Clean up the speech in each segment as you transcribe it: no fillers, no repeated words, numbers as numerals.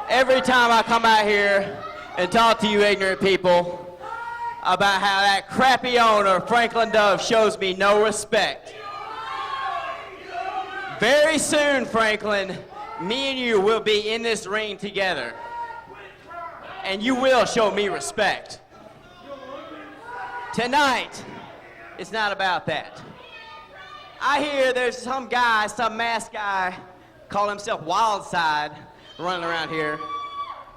every time I come out here and talk to you ignorant people about how that crappy owner, Franklin Dove, shows me no respect. Very soon, Franklin, me and you will be in this ring together. And you will show me respect. Tonight, it's not about that. I hear there's some guy, some masked guy, call himself Wildside, running around here.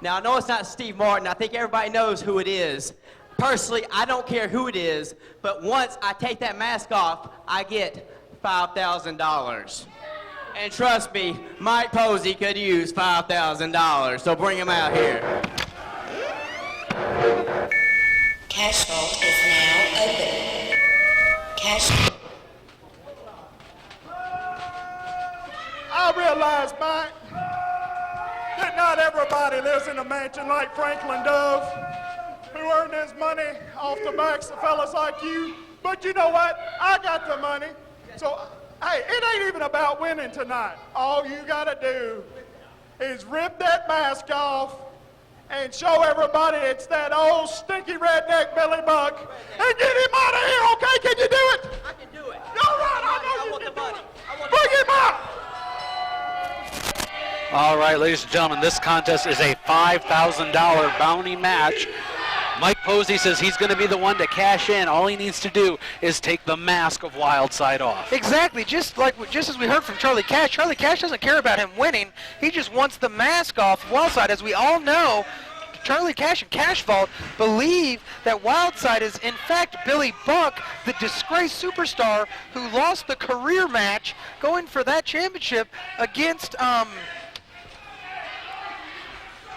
Now, I know it's not Steve Martin. I think everybody knows who it is. Personally, I don't care who it is, but once I take that mask off, I get $5,000. And trust me, Mike Posey could use $5,000, so bring him out here. Cash vault is now open. Cash. I realize, Mike, that not everybody lives in a mansion like Franklin Dove, who earned his money off the backs of fellas like you. But you know what? I got the money. So, hey, it ain't even about winning tonight. All you gotta do is rip that mask off and show everybody it's that old stinky redneck Billy Buck and get him out of here, okay? Can you do it? I can do it. All right, I know you can do it. Bring him out. All right, ladies and gentlemen, this contest is a $5,000 bounty match. Mike Posey says he's going to be the one to cash in. All he needs to do is take the mask of Wildside off. Exactly, just as we heard from Charlie Cash. Charlie Cash doesn't care about him winning. He just wants the mask off of Wildside. As we all know, Charlie Cash and Cash Vault believe that Wildside is in fact Billy Buck, the disgraced superstar who lost the career match going for that championship against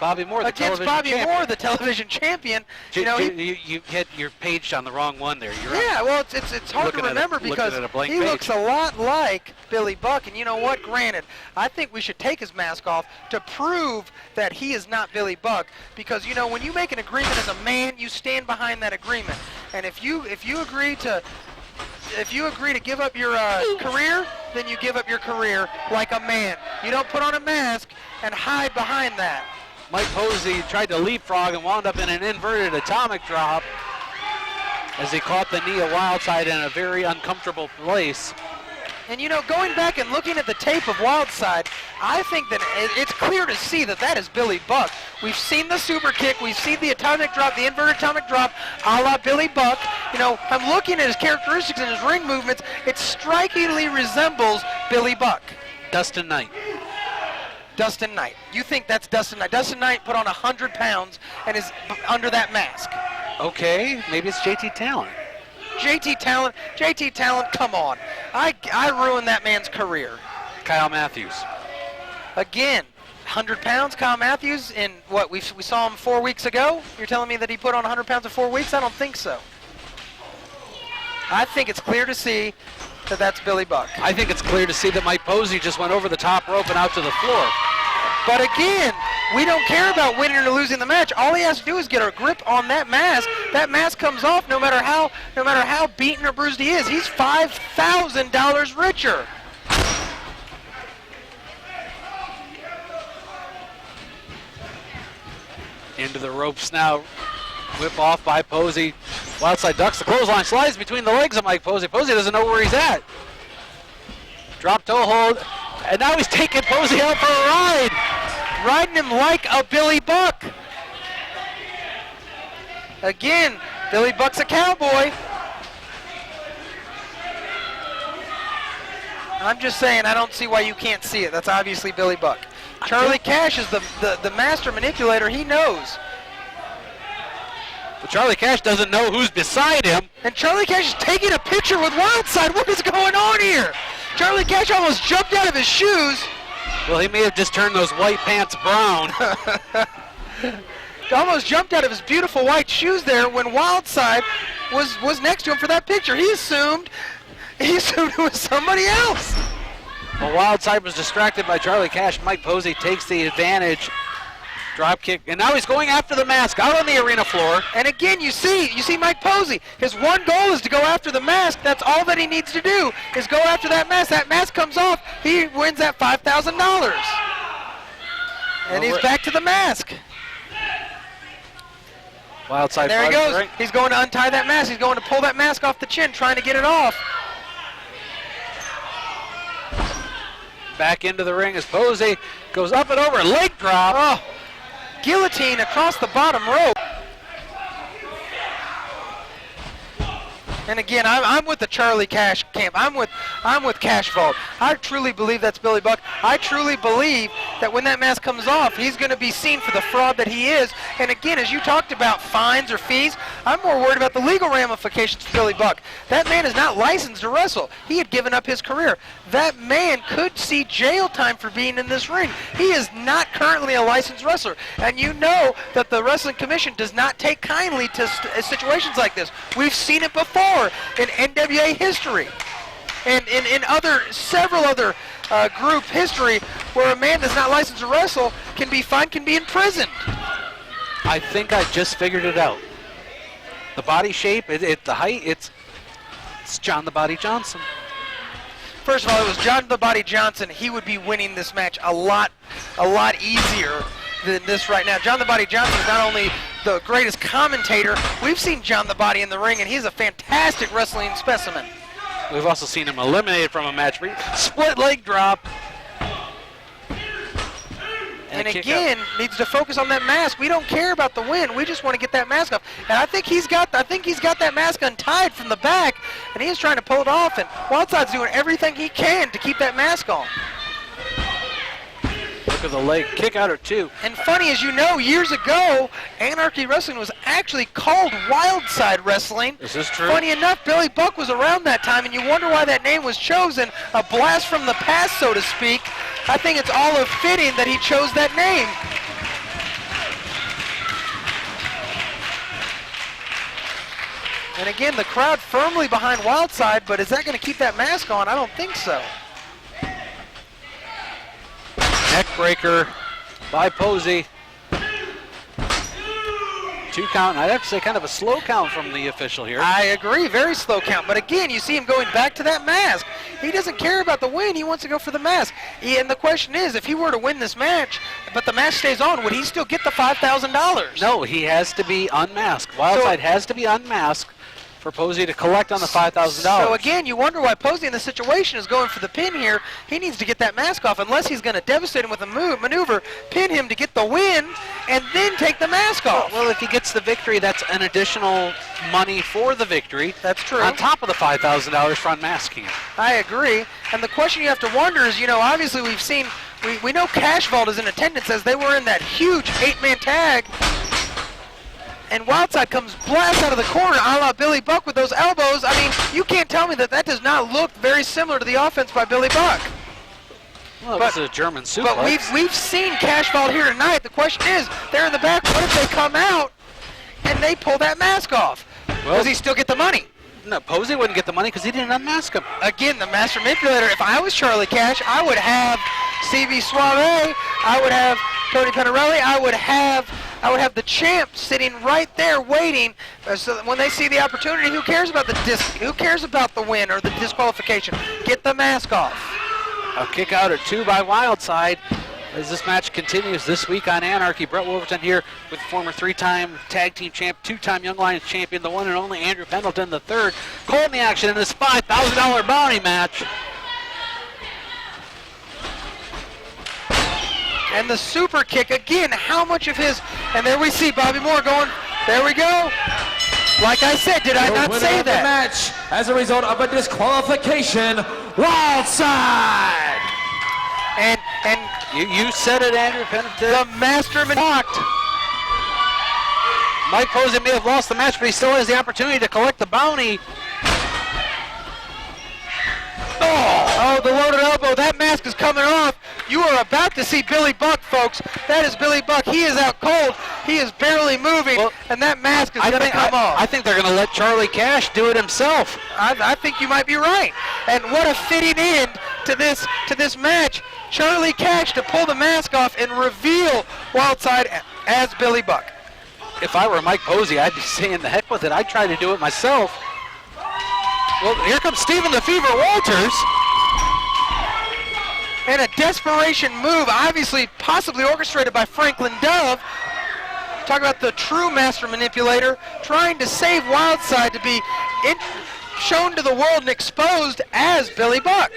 Bobby Moore, the television champion. Moore, the television champion. You know, you hit your page on the wrong one there. You're yeah, well, it's hard to remember because he looks a lot like Billy Buck. And you know what? Granted, I think we should take his mask off to prove that he is not Billy Buck. Because you know, when you make an agreement as a man, you stand behind that agreement. And if you agree to give up your career, then you give up your career like a man. You don't put on a mask and hide behind that. Mike Posey tried to leapfrog and wound up in an inverted atomic drop as he caught the knee of Wildside in a very uncomfortable place. And you know, going back and looking at the tape of Wildside, I think that it's clear to see that that is Billy Buck. We've seen the super kick, we've seen the atomic drop, the inverted atomic drop, a la Billy Buck. You know, I'm looking at his characteristics and his ring movements. It strikingly resembles Billy Buck. Dustin Knight. Dustin Knight. You think that's Dustin Knight? Dustin Knight put on 100 pounds and is under that mask. Okay, maybe it's JT Talent. JT Talent, come on. I ruined that man's career. Kyle Matthews. Again, 100 pounds, Kyle Matthews, in what, we saw him 4 weeks ago? You're telling me that he put on 100 pounds in 4 weeks? I don't think so. I think it's clear to see that that's Billy Buck. I think it's clear to see that Mike Posey just went over the top rope and out to the floor. But again, we don't care about winning or losing the match. All he has to do is get a grip on that mask. That mask comes off no matter how beaten or bruised he is. He's $5,000 richer. Into the ropes now. Whip off by Posey. Wildside ducks the clothesline, slides between the legs of Mike Posey. Posey doesn't know where he's at. Drop toe hold, and now he's taking Posey out for a ride. Riding him like a Billy Buck. Again, Billy Buck's a cowboy. I'm just saying, I don't see why you can't see it. That's obviously Billy Buck. Charlie Cash is the master manipulator. He knows. But Charlie Cash doesn't know who's beside him. And Charlie Cash is taking a picture with Wildside. What is going on here? Charlie Cash almost jumped out of his shoes. Well, he may have just turned those white pants brown. Almost jumped out of his beautiful white shoes there when Wildside was next to him for that picture. He assumed it was somebody else. Well, Wildside was distracted by Charlie Cash. Mike Posey takes the advantage. Drop kick, and now he's going after the mask out on the arena floor. And again, you see Mike Posey. His one goal is to go after the mask. That's all that he needs to do is go after that mask. That mask comes off, he wins that $5,000. And he's back to the mask. Wildside. There he goes. Right. He's going to untie that mask. He's going to pull that mask off the chin, trying to get it off. Back into the ring as Posey goes up and over, leg drop. Oh, guillotine across the bottom rope. And again, I'm with the Charlie Cash camp. I'm with Cash Vault. I truly believe that's Billy Buck. I truly believe that when that mask comes off, he's going to be seen for the fraud that he is. And again, as you talked about fines or fees, I'm more worried about the legal ramifications for Billy Buck. That man is not licensed to wrestle. He had given up his career. That man could see jail time for being in this ring. He is not currently a licensed wrestler. And you know that the Wrestling Commission does not take kindly to situations like this. We've seen it before in NWA history and in several other group history where a man that's not licensed to wrestle can be fined, can be imprisoned. I think I just figured it out. The body shape, the height, it's John the Body Johnson. First of all, it was John the Body Johnson. He would be winning this match a lot easier than this right now. John the Body Johnson is not only the greatest commentator, we've seen John the Body in the ring, and he's a fantastic wrestling specimen. We've also seen him eliminated from a match. Split leg drop. And again, needs to focus on that mask. We don't care about the win. We just want to get that mask off. And I think he's got that mask untied from the back, and he's trying to pull it off. And Wildside's doing everything he can to keep that mask on. Look at the leg kick out or two. And funny, as you know, years ago, Anarchy Wrestling was actually called Wildside Wrestling. Is this true? Funny enough, Billy Buck was around that time, and you wonder why that name was chosen. A blast from the past, so to speak. I think it's all of fitting that he chose that name. And again, the crowd firmly behind Wildside, but is that going to keep that mask on? I don't think so. Neck breaker by Posey. 2 count, and I'd have to say kind of a slow count from the official here. I agree, very slow count. But again, you see him going back to that mask. He doesn't care about the win. He wants to go for the mask. And the question is, if he were to win this match, but the match stays on, would he still get the $5,000? No, he has to be unmasked. Wildside has to be unmasked for Posey to collect on the $5,000. So again, you wonder why Posey in this situation is going for the pin here. He needs to get that mask off, unless he's going to devastate him with a maneuver, pin him to get the win, and then take the mask off. Well, if he gets the victory, that's an additional money for the victory. That's true. On top of the $5,000 for unmasking. I agree. And the question you have to wonder is, you know, obviously we've seen, we know Cash Vault is in attendance as they were in that huge 8-man tag. And Wildside comes blast out of the corner, a la Billy Buck with those elbows. I mean, you can't tell me that does not look very similar to the offense by Billy Buck. Well, it's a German suplex. But we've seen Cash Vault here tonight. The question is, they're in the back. What if they come out and they pull that mask off? Well, does he still get the money? No, Posey wouldn't get the money because he didn't unmask him. Again, the master manipulator. If I was Charlie Cash, I would have CV Suave. I would have Tony Penarelli. I would have the champ sitting right there waiting, so that when they see the opportunity, who cares about the who cares about the win or the disqualification? Get the mask off. A kick out or 2 by Wildside as this match continues this week on Anarchy. Brett Wolverton here with former 3-time tag team champ, 2-time Young Lions champion, the one and only Andrew Pendelton the third. Calling the action in this $5,000 bounty match. And the super kick, again, how much of his, and there we see Bobby Moore going, there we go. Like I said, did I not say that? The match as a result of a disqualification, Wildside. And you said it, Andrew Pendelton. The master blocked. Mike Posey may have lost the match, but he still has the opportunity to collect the bounty. Oh, the loaded elbow. That mask is coming off. You are about to see Billy Buck, folks. That is Billy Buck. He is out cold. He is barely moving, and that mask is going to come off. I think they're going to let Charlie Cash do it himself. I think you might be right. And what a fitting end to this match. Charlie Cash to pull the mask off and reveal Wildside as Billy Buck. If I were Mike Posey, I'd be saying the heck with it. I'd try to do it myself. Well, here comes Stephen the Fever Walters. And a desperation move, obviously possibly orchestrated by Franklin Dove. Talk about the true master manipulator, trying to save Wildside to be shown to the world and exposed as Billy Buck.